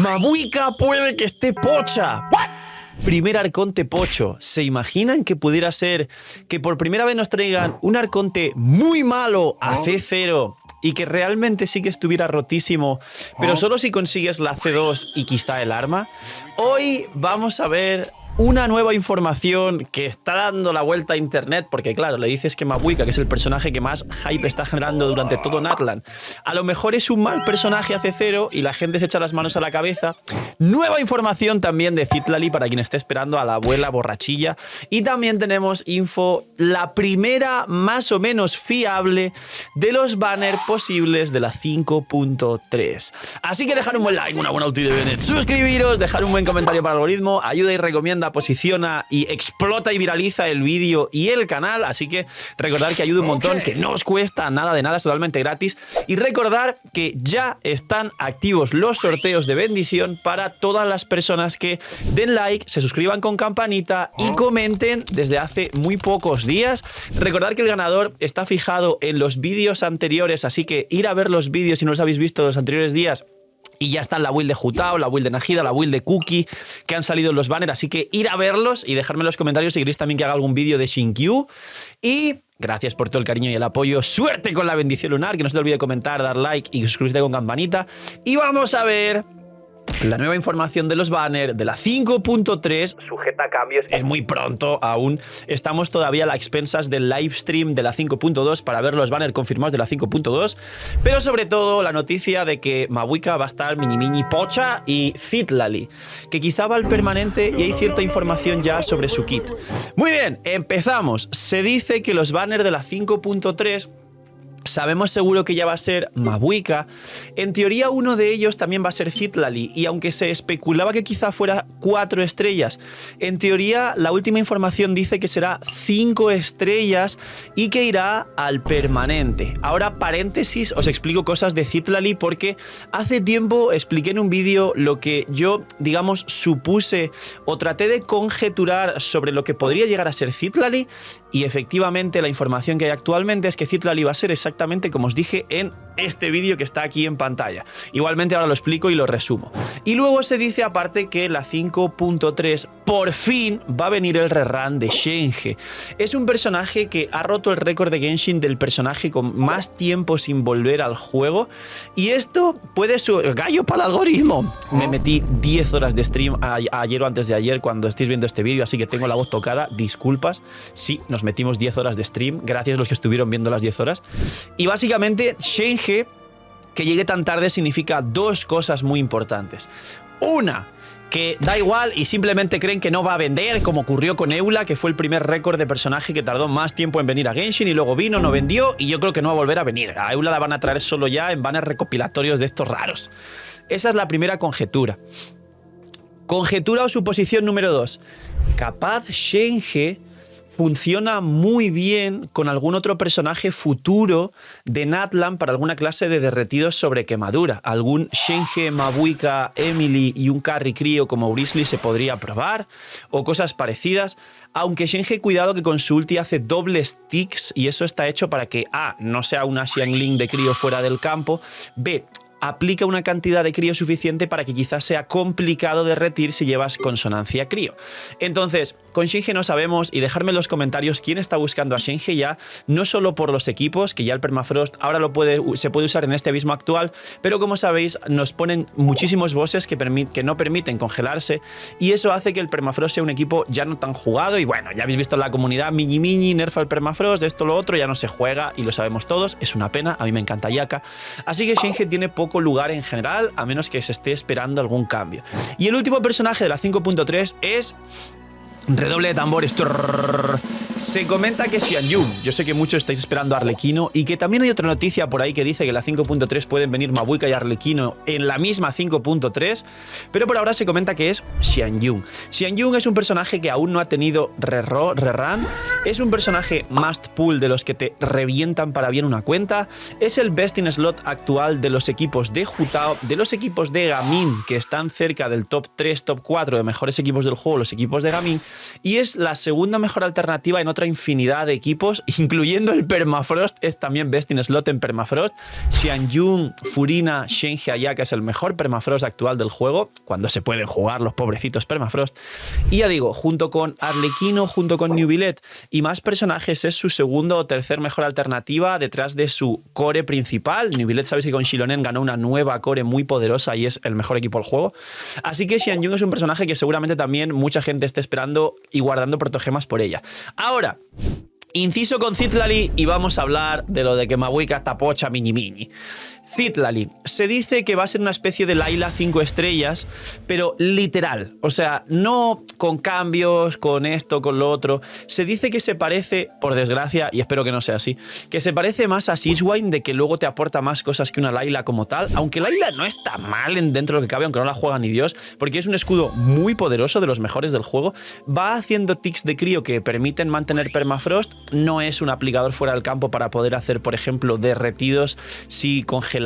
Mabuika puede que esté pocha. Primer arconte pocho. ¿Se imaginan que pudiera ser que por primera vez nos traigan un arconte muy malo a C0 y que realmente sí que estuviera rotísimo, pero solo si consigues la C2 y quizá el arma? Hoy vamos a ver una nueva información que está dando la vuelta a internet, porque claro, le dices que Mabuika, que es el personaje que más hype está generando durante todo Natlan, a lo mejor es un mal personaje a C0 y la gente se echa las manos a la cabeza. Nueva información también de Citlali para quien esté esperando a la abuela borrachilla. Y también tenemos info, la primera más o menos fiable de los banners posibles de la 5.3. Así que dejar un buen like, una buena ulti de Bennett, suscribiros, dejar un buen comentario para el algoritmo, ayuda y recomienda, posiciona y explota y viraliza el vídeo y el canal. Así que recordar que ayuda un montón, que no os cuesta nada de nada, es totalmente gratis. Y recordar que ya están activos los sorteos de bendición para todas las personas que den like, se suscriban con campanita y comenten desde hace muy pocos días. Recordar que el ganador está fijado en los vídeos anteriores, así que ir a ver los vídeos si no los habéis visto los anteriores días. Y ya están la build de Jutao, la build de Najida, la build de Cookie, que han salido en los banners. Así que ir a verlos y dejarme en los comentarios si queréis también que haga algún vídeo de Shinkyu. Y gracias por todo el cariño y el apoyo. Suerte con la bendición lunar, que no se te olvide comentar, dar like y suscribirte con campanita. Y vamos a ver la nueva información de los banners de la 5.3, sujeta a cambios, es muy pronto aún, estamos todavía a las expensas del live stream de la 5.2 para ver los banners confirmados de la 5.2, pero sobre todo la noticia de que Mabuika va a estar mini pocha y Citlali, que quizá va al permanente y hay cierta información ya sobre su kit. Muy bien, empezamos. Se dice que los banners de la 5.3 sabemos seguro que ya va a ser Mabuika. En teoría uno de ellos también va a ser Citlali, y aunque se especulaba que quizá fuera 4 estrellas, en teoría la última información dice que será 5 estrellas y que irá al permanente. Ahora, paréntesis, os explico cosas de Citlali porque hace tiempo expliqué en un vídeo lo que yo, digamos, supuse o traté de conjeturar sobre lo que podría llegar a ser Citlali, y efectivamente la información que hay actualmente es que Citlali va a ser exactamente como os dije en este vídeo que está aquí en pantalla. Igualmente ahora lo explico y lo resumo. Y luego se dice aparte que la 5.3 por fin va a venir el rerun de Shenge. Es un personaje que ha roto el récord de Genshin del personaje con más tiempo sin volver al juego, y esto puede ser gallo para el algoritmo. Me metí 10 horas de stream ayer o antes de ayer cuando estéis viendo este vídeo, así que tengo la voz tocada, disculpas. Sí, nos metimos 10 horas de stream, gracias a los que estuvieron viendo las 10 horas. Y básicamente Shenge, que llegue tan tarde, significa dos cosas muy importantes. Una, que da igual y simplemente creen que no va a vender, como ocurrió con Eula, que fue el primer récord de personaje que tardó más tiempo en venir a Genshin y luego vino, no vendió, y yo creo que no va a volver a venir. A Eula la van a traer solo ya en banners recopilatorios de estos raros. Esa es la primera conjetura. Conjetura o suposición número 2. Capaz Shenge funciona muy bien con algún otro personaje futuro de Natlan para alguna clase de derretidos sobre quemadura. Algún Shenge, Mabuika, Emily y un carry crío como Brisley se podría probar, o cosas parecidas. Aunque Shenge, cuidado que con su ulti hace doble sticks, y eso está hecho para que A, no sea una Xiangling de crío fuera del campo, B, aplica una cantidad de crío suficiente para que quizás sea complicado derretir si llevas consonancia crío. Entonces, con Shenge no sabemos, y dejadme en los comentarios quién está buscando a Shenge ya, no solo por los equipos, que ya el permafrost ahora se puede usar en este abismo actual, pero como sabéis nos ponen muchísimos bosses que no permiten congelarse, y eso hace que el permafrost sea un equipo ya no tan jugado. Y bueno, ya habéis visto en la comunidad, miñi nerfa el permafrost, esto lo otro, ya no se juega y lo sabemos todos, es una pena, a mí me encanta Yaka, así que Shenge tiene poco lugar en general, a menos que se esté esperando algún cambio. Y el último personaje de la 5.3 es... redoble de tambores. Se comenta que es Xianyun. Yo sé que muchos estáis esperando a Arlequino, y que también hay otra noticia por ahí que dice que en la 5.3 pueden venir Mabuika y Arlequino en la misma 5.3, pero por ahora se comenta que es Xianyun. Xianyun es un personaje que aún no ha tenido rerun, es un personaje must pull de los que te revientan para bien una cuenta, es el best in slot actual de los equipos de Jutao, de los equipos de Gaming, que están cerca del top 3, top 4 de mejores equipos del juego, los equipos de Gaming, y es la segunda mejor alternativa en otra infinidad de equipos, incluyendo el Permafrost, es también best in slot en Permafrost. Xianyun, Furina, Shenhe Ayaka es el mejor Permafrost actual del juego, cuando se pueden jugar los pobrecitos Permafrost. Y ya digo, junto con Arlequino, junto con Neuvillette y más personajes, es su segundo o tercer mejor alternativa detrás de su core principal. Neuvillette, sabéis que con Xilonen ganó una nueva core muy poderosa y es el mejor equipo del juego. Así que Xianyun es un personaje que seguramente también mucha gente esté esperando y guardando protogemas por ella. Ahora, inciso con Citlali y vamos a hablar de lo de que Mavuika está pocha miñi miñi. Citlali, se dice que va a ser una especie de Layla 5 estrellas, pero literal, o sea, no con cambios, con esto, con lo otro. Se dice que se parece, por desgracia, y espero que no sea así, que se parece más a Sigewinne, de que luego te aporta más cosas que una Layla como tal, aunque Layla no está mal dentro de lo que cabe, aunque no la juega ni Dios, porque es un escudo muy poderoso, de los mejores del juego, va haciendo ticks de crío que permiten mantener Permafrost, no es un aplicador fuera del campo para poder hacer, por ejemplo, derretidos si congelase,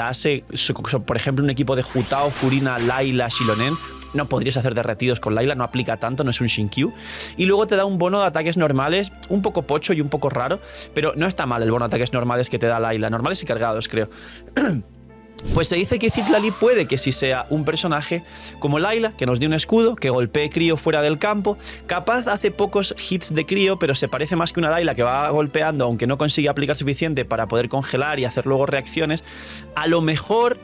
por ejemplo, un equipo de Hu-Tao, Furina, Layla, Xilonen. No podrías hacer derretidos con Layla, no aplica tanto, no es un Shinkyu. Y luego te da un bono de ataques normales, un poco pocho y un poco raro, pero no está mal el bono de ataques normales que te da Layla, normales y cargados, creo. Pues se dice que Citlali puede que sí sea un personaje como Layla, que nos dé un escudo, que golpee crío fuera del campo, capaz hace pocos hits de crío, pero se parece más que una Layla que va golpeando, aunque no consigue aplicar suficiente para poder congelar y hacer luego reacciones. A lo mejor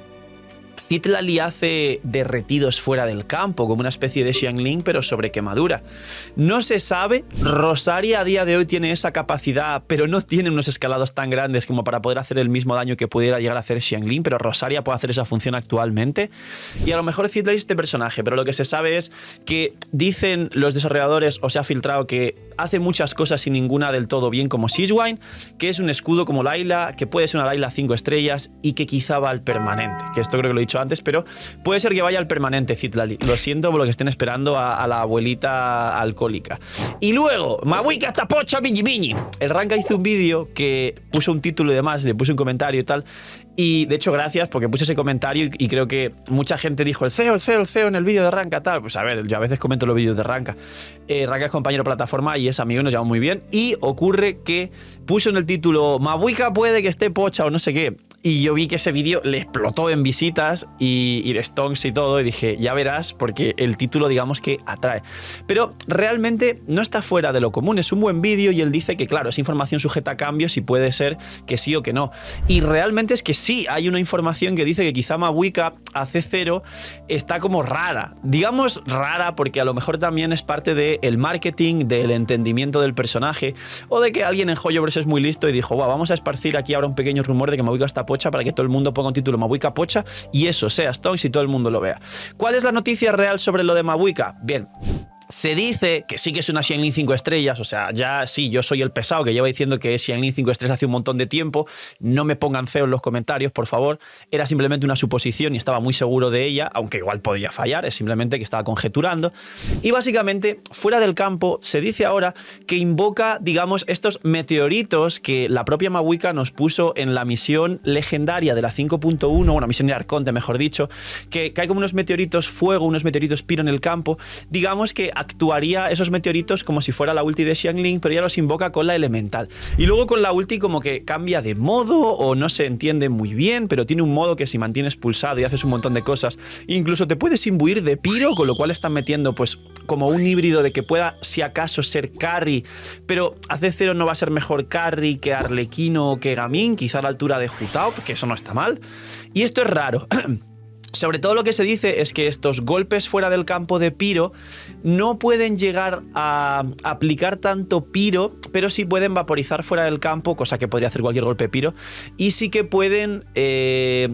Citlali hace derretidos fuera del campo, como una especie de Xiangling, pero sobre quemadura. No se sabe. Rosaria a día de hoy tiene esa capacidad, pero no tiene unos escalados tan grandes como para poder hacer el mismo daño que pudiera llegar a hacer Xiangling, pero Rosaria puede hacer esa función actualmente. Y a lo mejor Citlali es este personaje, pero lo que se sabe es que dicen los desarrolladores, o se ha filtrado, que hace muchas cosas y ninguna del todo bien como Sigewinne, que es un escudo como Layla, que puede ser una Layla 5 estrellas y que quizá va al permanente, que esto creo que lo he dicho antes, pero puede ser que vaya al permanente Citlali. Lo siento por lo que estén esperando a la abuelita alcohólica. Y luego, Mavuika está pocha miñi miñi. El Ranka hizo un vídeo que puso un título y demás, le puse un comentario y tal. Y de hecho, gracias, porque puse ese comentario y creo que mucha gente dijo el CEO en el vídeo de Ranka, tal. Pues a ver, yo a veces comento los vídeos de Ranka. Ranka es compañero de plataforma y es amigo y nos llevamos muy bien. Y ocurre que puso en el título Mavuika puede que esté pocha o no sé qué. Y yo vi que ese vídeo le explotó en visitas y stonks y todo, y dije, ya verás, porque el título digamos que atrae. Pero realmente no está fuera de lo común, es un buen vídeo y él dice que claro, es información sujeta a cambios y puede ser que sí o que no. Y realmente es que sí, hay una información que dice que quizá Mavuika a C0 está como rara. Digamos rara porque a lo mejor también es parte del marketing, del entendimiento del personaje, o de que alguien en Hoyoverse es muy listo y dijo, wow, vamos a esparcir aquí ahora un pequeño rumor de que Mavuika está pocha para que todo el mundo ponga un título Mavuika pocha y eso sea stonks y todo el mundo lo vea. ¿Cuál es la noticia real sobre lo de Mavuika? Bien, se dice que sí que es una Xiangling 5 estrellas, o sea, ya sí, yo soy el pesado que lleva diciendo que es Xiangling 5 estrellas hace un montón de tiempo. No me pongan feo en los comentarios, por favor. Era simplemente una suposición y estaba muy seguro de ella, aunque igual podía fallar, es simplemente que estaba conjeturando. Y básicamente, fuera del campo, se dice ahora que invoca, digamos, estos meteoritos que la propia Mavuika nos puso en la misión legendaria de la 5.1, una misión de Arconte, mejor dicho, que cae como unos meteoritos fuego, unos meteoritos piro en el campo. Digamos que actuaría esos meteoritos como si fuera la ulti de Xiangling, pero ya los invoca con la elemental. Y luego con la ulti como que cambia de modo o no se entiende muy bien, pero tiene un modo que si mantienes pulsado y haces un montón de cosas, incluso te puedes imbuir de piro, con lo cual están metiendo pues como un híbrido de que pueda si acaso ser carry, pero a C0 no va a ser mejor carry que Arlequino o que Gaming, quizá a la altura de Hu-Tao, porque eso no está mal. Y esto es raro. Sobre todo lo que se dice es que estos golpes fuera del campo de piro no pueden llegar a aplicar tanto piro, pero sí pueden vaporizar fuera del campo, cosa que podría hacer cualquier golpe piro, y sí que pueden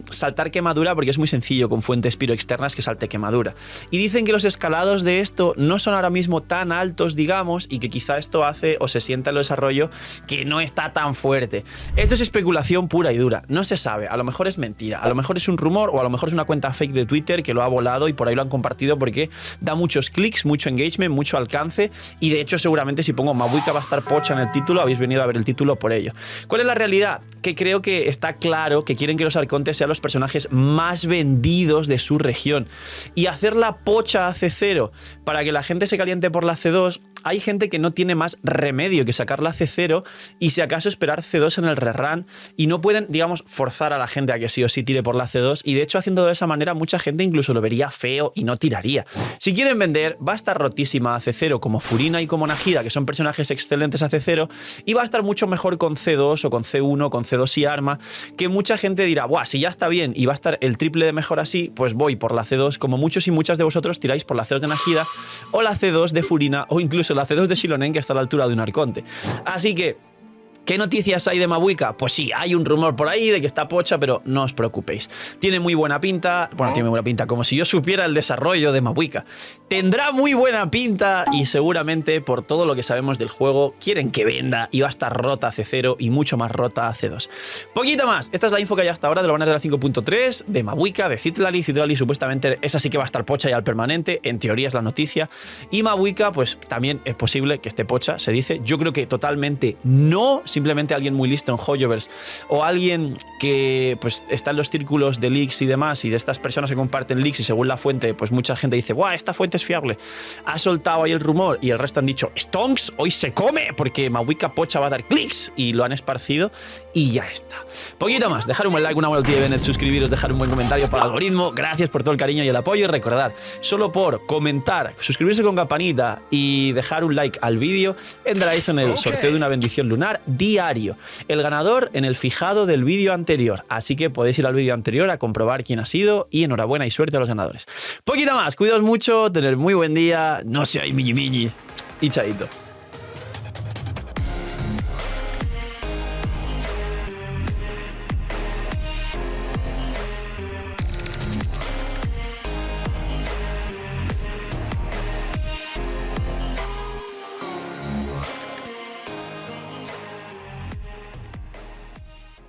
saltar quemadura, porque es muy sencillo con fuentes piro externas que salte quemadura. Y dicen que los escalados de esto no son ahora mismo tan altos, digamos, y que quizá esto hace o se sienta en el desarrollo que no está tan fuerte. Esto es especulación pura y dura, no se sabe, a lo mejor es mentira, a lo mejor es un rumor o a lo mejor es una cuenta fake de Twitter que lo ha volado y por ahí lo han compartido porque da muchos clics, mucho engagement, mucho alcance y de hecho seguramente si pongo Mavuika va a estar pocha en el título, habéis venido a ver el título por ello. ¿Cuál es la realidad? Que creo que está claro que quieren que los arcontes sean los personajes más vendidos de su región y hacer la pocha a C0 para que la gente se caliente por la C2 hay gente que no tiene más remedio que sacar la C0 y si acaso esperar C2 en el rerun y no pueden, digamos, forzar a la gente a que sí o sí tire por la C2 y de hecho haciendo de esa manera mucha gente incluso lo vería feo y no tiraría. Si quieren vender, va a estar rotísima a C0 como Furina y como Nahida, que son personajes excelentes a C0, y va a estar mucho mejor con C2 o con C1, con C2 y arma, que mucha gente dirá, buah, si ya está bien y va a estar el triple de mejor así, pues voy por la C2, como muchos y muchas de vosotros tiráis por la C2 de Nahida o la C2 de Furina o incluso la C2 de Xilonen, que está a la altura de un arconte. Así que, ¿qué noticias hay de Mavuika? Pues sí, hay un rumor por ahí de que está pocha, pero no os preocupéis. Tiene muy buena pinta, bueno, tiene muy buena pinta, como si yo supiera el desarrollo de Mavuika. Tendrá muy buena pinta y seguramente por todo lo que sabemos del juego quieren que venda y va a estar rota a C0 y mucho más rota a C2. Poquito más, esta es la info que hay hasta ahora de la banner de la 5.3, de Mavuika, de Citlali. Citlali supuestamente esa sí que va a estar pocha y al permanente, en teoría es la noticia. Y Mavuika, pues también es posible que esté pocha, se dice. Yo creo que totalmente no, simplemente alguien muy listo en Hoyoverse o alguien que pues está en los círculos de leaks y demás y de estas personas que comparten leaks y según la fuente pues mucha gente dice ¡buah, esta fuente es fiable! Ha soltado ahí el rumor y el resto han dicho ¡Stonks! Hoy se come porque Mavuika pocha va a dar clics y lo han esparcido y ya está. Poquito más, dejar un buen like, una buena ulti de Bennett, suscribiros, dejar un buen comentario para el algoritmo. Gracias por todo el cariño y el apoyo y recordad, solo por comentar, suscribirse con campanita y dejar un like al vídeo entraréis en el sorteo de una bendición lunar diario. El ganador en el fijado del vídeo anterior. Así que podéis ir al vídeo anterior a comprobar quién ha sido y enhorabuena y suerte a los ganadores. Poquito más, cuidaos mucho, tener muy buen día, no seáis miñi y chaito.